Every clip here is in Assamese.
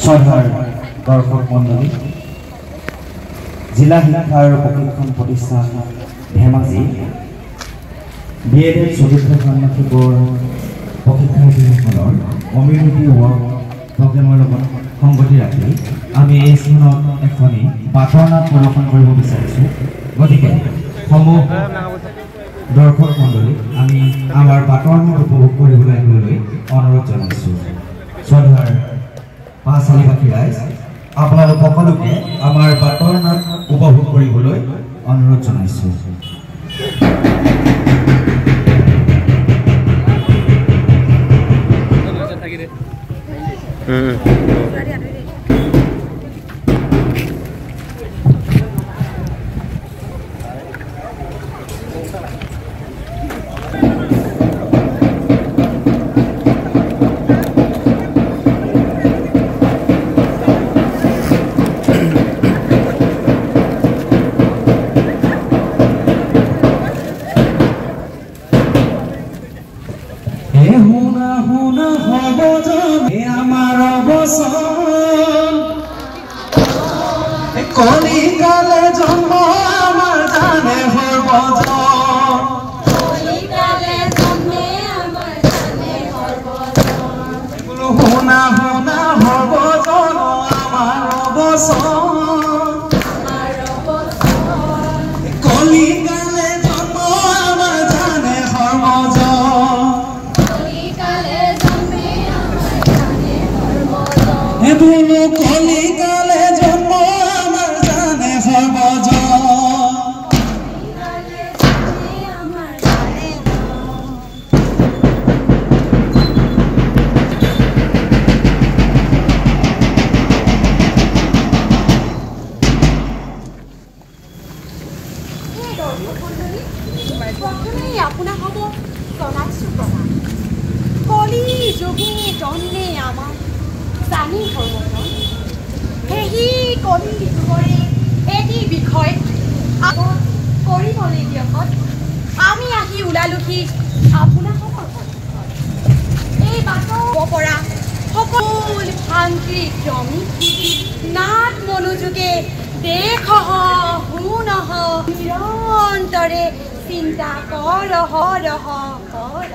শ্ৰদ্ধাৰ দৰ্শক মণ্ডলী, জিলা শিক্ষা আৰু প্ৰশিক্ষণ প্ৰতিষ্ঠান ধেমাজি BED চতুৰ্থ ষাণ্মাসিকৰ প্ৰশিক্ষাৰ্থীসকলৰ কমিউনিটি ৱৰ্ক প্ৰগ্ৰেমৰ লগত সংগতি ৰাখি আমি এই স্থানত এখনি বাটৰ নাট প্ৰদৰ্শন কৰিব বিচাৰিছোঁ। গতিকে সমূহ দৰ্শক মণ্ডলী আমি আমাৰ বাটৰ নাট উপভোগ কৰিবলৈ আহিবলৈ অনুৰোধ জনাইছোঁ। শ্ৰদ্ধাৰ পাঁচআলিবাসী ৰাইজ, আপোনালোক সকলোকে আমাৰ বাটৰ নাট উপভোগ কৰিবলৈ অনুৰোধ জনাইছোঁ। কলিকালে জন্ম আমার জানে সর্বজন, কলিকালে জন্মে আমার জানে সর্বজন, শুনা শুনা সর্বজন আমার অবসন, কলিকালে জন্ম আমার জানে সর্বজন, কলিকালে জন্মে আমার জানে সর্বজন, বোলো কলিকালে জন্ম আমি আহি ওলালোহি আপোনাৰ এই বাটৰ পৰা সকলো শান্তি জমি নাট মনোযোগে দেখ শুনহ নিৰন্তৰে চিন্তা কৰহ ৰহ কৰ।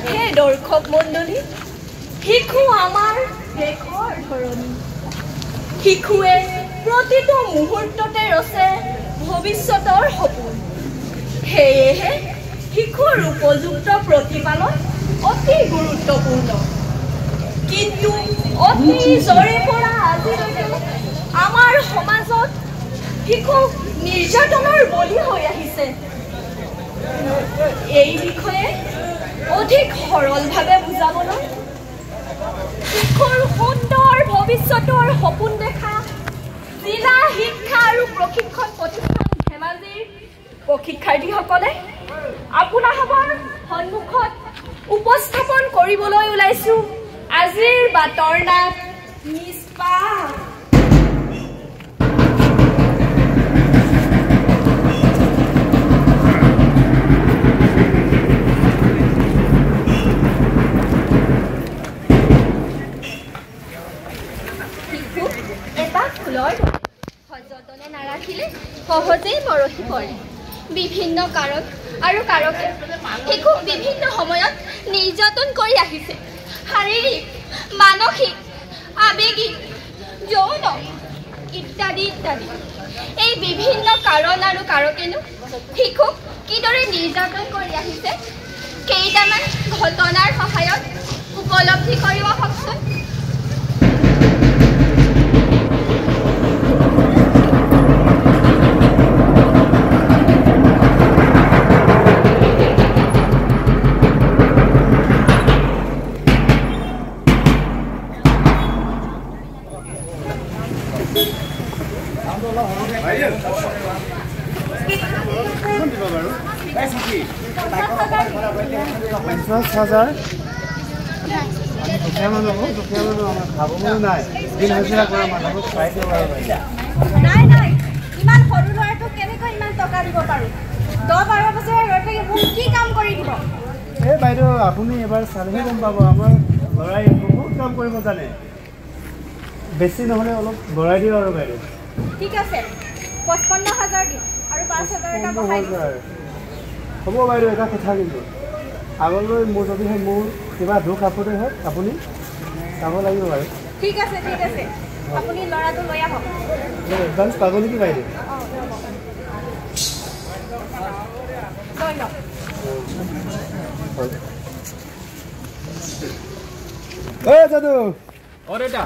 হে দৰ্শক মণ্ডলী, শিশু আমাৰ দেশৰ ধৰণী, শিশুৱে প্ৰতিটো মুহূৰ্ততে ৰচে ভৱিষ্যতৰ সপোন। সেয়েহে শিশুৰ উপযুক্ত প্ৰতিপালন অতি গুৰুত্বপূৰ্ণ। কিন্তু অতি জৰে পৰা আজিলৈকে আমাৰ সমাজত শিশু নিৰ্যাতনৰ বলি হৈ আহিছে। এই বিষয়ে অধিক সৰলভাৱে বুজাবলৈ শিশুৰ সুন্দৰ ভৱিষ্যতৰ সপোন দেখা জিলা শিক্ষা আৰু প্ৰশিক্ষণ প্ৰতিষ্ঠান ধেমাজিৰ প্ৰশিক্ষাৰ্থীসকলে আপোনালোকৰ সন্মুখত উপস্থাপন কৰিবলৈ ওলাইছোঁ আজিৰ বাটৰ নাট নিষ্পাপ। সযতনে নাৰাখিলে সহজেই মৰহি পৰে। বিভিন্ন কাৰণ আৰু কাৰকে শিশুক বিভিন্ন সময়ত নিৰ্যাতন কৰি আহিছে। শাৰীৰিক, মানসিক, আৱেগিক, যৌন ইত্যাদি ইত্যাদি। এই বিভিন্ন কাৰণ আৰু কাৰকেনো শিশুক কিদৰে নিৰ্যাতন কৰি আহিছে কেইটামান ঘটনাৰ সহায়ত উপলব্ধি কৰিব হওকচোন। নাই নাই ইমান সৰু ল'ৰাটোক কেনেকৈ ইমান টকা দিব পাৰোঁ 10-12 বছৰৰ ল'ৰাটোকে মোক কি কাম কৰি দিব এই বাইদেউ আপুনি এবাৰ চালেহে গম পাব আমাৰ ল'ৰাই বহুত কাম কৰিব জানে বেছি নহ'লে অলপ বঢ়াই দিওঁ আৰু বাইদেউ ঠিক আছে 55,000 দিম আৰু 5,000 এটা বঢ়াই দিম হ'ব বাইদেউ এটা কথা কিন্তু আগলৈ মোৰ যদি মোৰ কিবা দুখ আপত্তি হয় আপুনি চাব লাগিব বাৰু ঠিক আছে আপুনি ল'ৰাটো লৈ আহক এডভান্স পাব নেকি বাইদেউ লৈ লওক ঐ যাদু অ দেউতা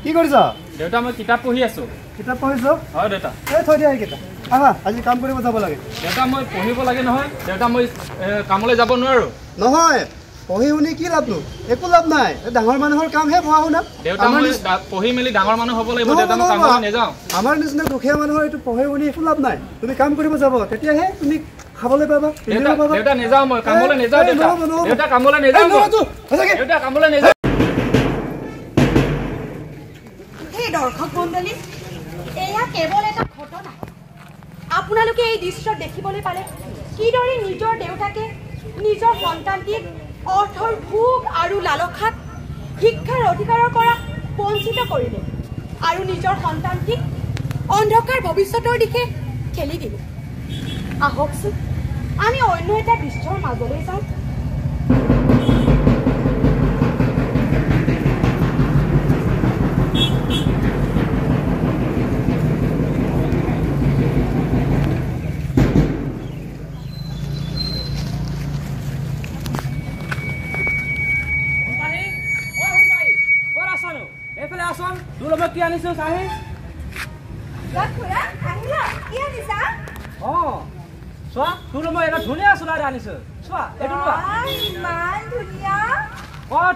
কি কৰিছ দেউতা মই কিতাপ পঢ়ি আছো কিতাপ পঢ়িছ হয় দেউতা এই থৈ দিয়া এইকেইটা আহা আজি কাম কৰিব যাব লাগে দেউতা মই পঢ়িব লাগে নহয় দেউতা মই কামলৈ যাব নোৱাৰো নহয় পঢ়ি শুনি কি লাভনো একো লাভ নাই ডাঙৰ মানুহৰ কামহে পঢ়া শুনা দেউতা মই পঢ়ি মেলি ডাঙৰ মানুহ হ'ব লাগিব দেউতা মই কামলৈ নাযাওঁ আমাৰ নিচিনা দুখীয়া মানুহৰ এইটো পঢ়ি শুনি একো লাভ নাই তুমি কাম কৰিব যাব তেতিয়াহে তুমি খাবলৈ পাবা দেউতা নাযাওঁ মই কামলৈ নাযাওঁ দেউতা কামলৈ নাযাওঁ দেউতা কামলৈ নাযাওঁ এই দৰ্শক মণ্ডলী এয়া কেৱল এটা ঘটনা আপোনালোকে এই দৃশ্য দেখিবলৈ পালে কিদৰে নিজৰ দেউতাকে নিজৰ সন্তানটিক অৰ্থৰ ভোগ আৰু লালসাত শিক্ষাৰ অধিকাৰৰ পৰা বঞ্চিত কৰিলে আৰু নিজৰ সন্তানটিক অন্ধকাৰ ভৱিষ্যতৰ দিশে ঠেলি দিলে আহকচোন আমি অন্য এটা দৃশ্যৰ মাজলৈ যাওঁ কি আনিছো চাহি চোৱা তোৰ মই এটা ধুনীয়া চোলা আনিছো চোৱা এইটো ইমান ধুনীয়া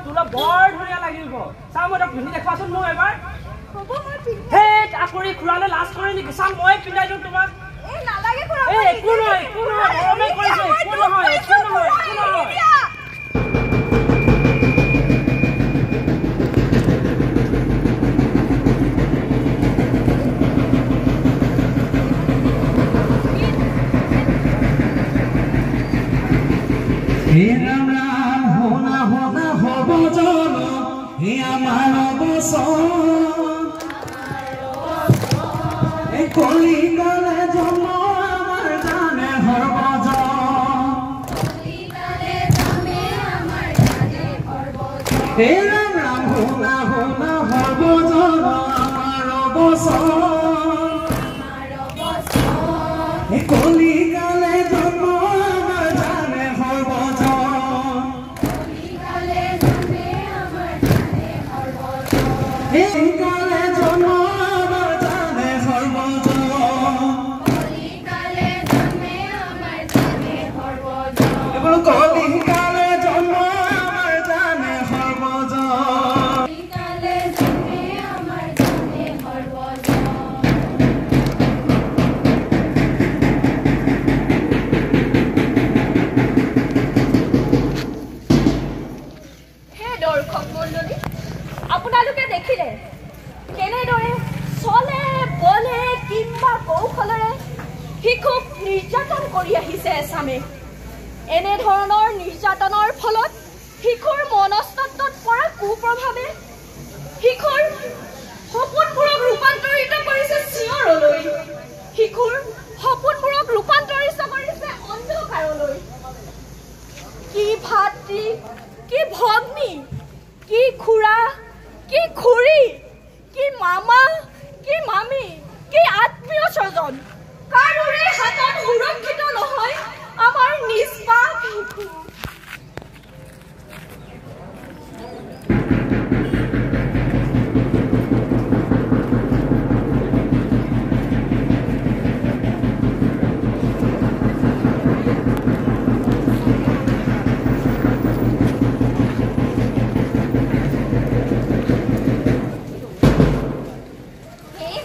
তোলা বৰ ধুনীয়া লাগিব চা মই তই পিন্ধি দেখুৱাচোন মোক এবাৰ হ'ব মই পিন্ধি সেই চাকৰি খুৰালে লাজ কৰে নেকি চা মই পিন্ধাই দিওঁ তোমাক এই নালাগে খুৰা একো নহয় মৰমে কৰিছো একো নহয় হে ৰাম ৰাম হোনা হোনা হ'ব জন হে আমাৰ অৱসৰ এই কলিকালে জন্ম আমাৰ জানে সৰ্বজন হে ৰাম ৰাম হোনা হোনা হ'ব জন আমাৰ অৱসৰ এই কলিকালে জন্ম আপোনালোকে দেখিলে কেনেদৰে চলে বলে কিংবা কৌশলেৰে শিশুক নিৰ্যাতন কৰি আহিছে এছামে এনেধৰণৰ নিৰ্যাতনৰ ফলত শিশুৰ মনস্তত্বত পৰা কুপ্ৰভাৱে শিশুৰ সপোনবোৰক ৰূপান্তৰিত কৰিছে চিঞৰলৈ শিশুৰ সপোনবোৰক ৰূপান্তৰিত কৰিছে অন্ধকাৰলৈ কি ভাতৃ কি ভগ্নী কি খুৰা কি খুৰী কি মামা কি মামী কি আত্মীয় স্বজন কাৰোৰে হাতত সুৰক্ষিত নহয় আমাৰ নিষ্পাপ শিশু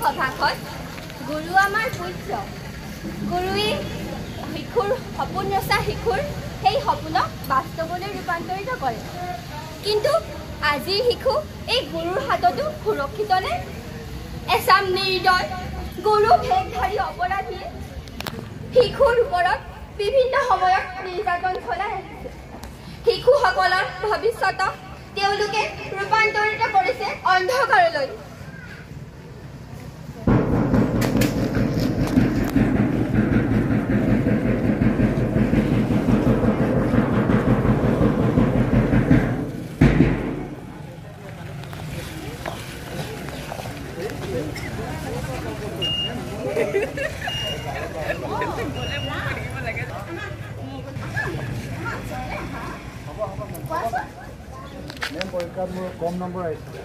সভাখন গুৰু আমাৰ পূজ্য গুৰুৱে শিশুৰ সপোন ৰচা শিশুৰ সেই সপোনক বাস্তৱলৈ ৰূপান্তৰিত কৰে কিন্তু আজিৰ শিশু এই গুৰুৰ হাততো সুৰক্ষিত নে এচাম নিৰ্দয় গুৰু ভেগধাৰী অপৰাধীয়ে শিশুৰ ওপৰত বিভিন্ন সময়ত নিৰ্যাতন চলাই আহিছে শিশুসকলৰ ভৱিষ্যতক তেওঁলোকে ৰূপান্তৰিত কৰিছে অন্ধকাৰলৈ পৰীক্ষাত মোৰ কম নম্বৰ আহিছে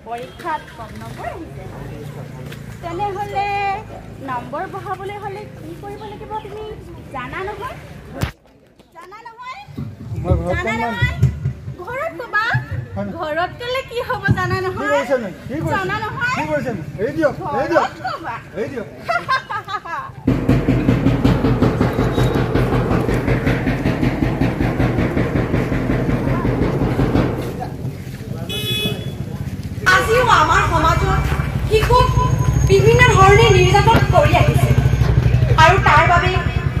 পৰীক্ষাত কম নম্বৰ আহিছে তেনেহ'লে নম্বৰ বঢ়াবলৈ হ'লে কি কৰিব লাগিব তুমি জানা নহয় ঘৰত ক'বা ঘৰত ক'লে কি হ'ব জানা নহয় জানা নহয় আজিও আমাৰ সমাজত শিশুক বিভিন্ন ধৰণে নিৰ্যাতন কৰি আহিছে আৰু তাৰ বাবে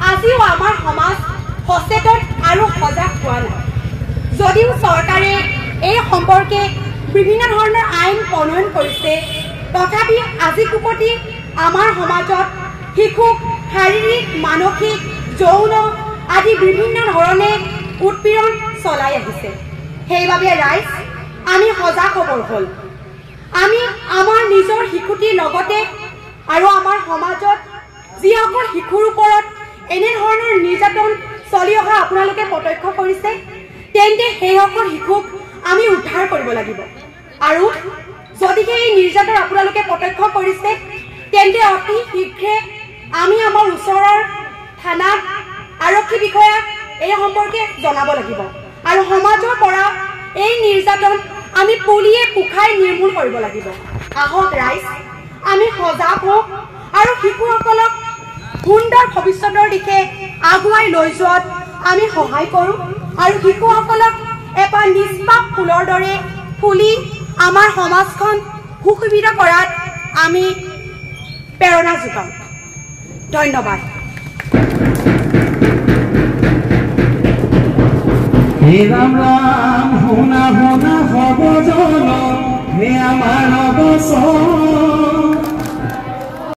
আজিও আমাৰ সমাজ সচেতন আৰু সজাগ হোৱা নাই যদিও চৰকাৰে এই সম্পৰ্কে বিভিন্ন ধৰণৰ আইন প্ৰণয়ন কৰিছে তথাপি আজি কুপতি আমাৰ সমাজত শিশুক শাৰীৰিক মানসিক যৌন আদি বিভিন্ন ধৰণে উৎপীড়ন চলাই আহিছে সেইবাবে ৰাইজ আমি সজাগ হ'বৰ হ'ল আমি আমাৰ নিজৰ শিশুটিৰ লগতে আৰু আমাৰ সমাজত যিসকল শিশুৰ ওপৰত এনেধৰণৰ নিৰ্যাতন চলি অহা আপোনালোকে প্ৰত্যক্ষ কৰিছে তেন্তে সেইসকল শিশুক আমি উদ্ধাৰ কৰিব লাগিব আৰু যদিহে এই নিৰ্যাতন আপোনালোকে প্ৰত্যক্ষ কৰিছে তেন্তে অতি শীঘ্ৰে আমি আমাৰ ওচৰৰ থানাত আৰক্ষী বিষয়াক এই সম্পৰ্কে জনাব লাগিব আৰু সমাজৰ পৰা এই নিৰ্যাতন আমি পুলিয়ে পোখাই নিৰ্মূল কৰিব লাগিব আহক ৰাইজ আমি সজাগ হওঁ আৰু শিশুসকলক সুন্দৰ ভৱিষ্যতৰ দিশে আগুৱাই লৈ যোৱাত আমি সহায় কৰোঁ আৰু শিশুসকলক এপাহ নিষ্পাপ ফুলৰ দৰে ফুলি আমাৰ সমাজখন সুশোভিত কৰাত আমি প্ৰেৰণা যোগাওঁ ধন্যবাদ হে ৰাম ৰাম শুনা শুনা সৰ্বজন হে আমাৰ অৱসৰ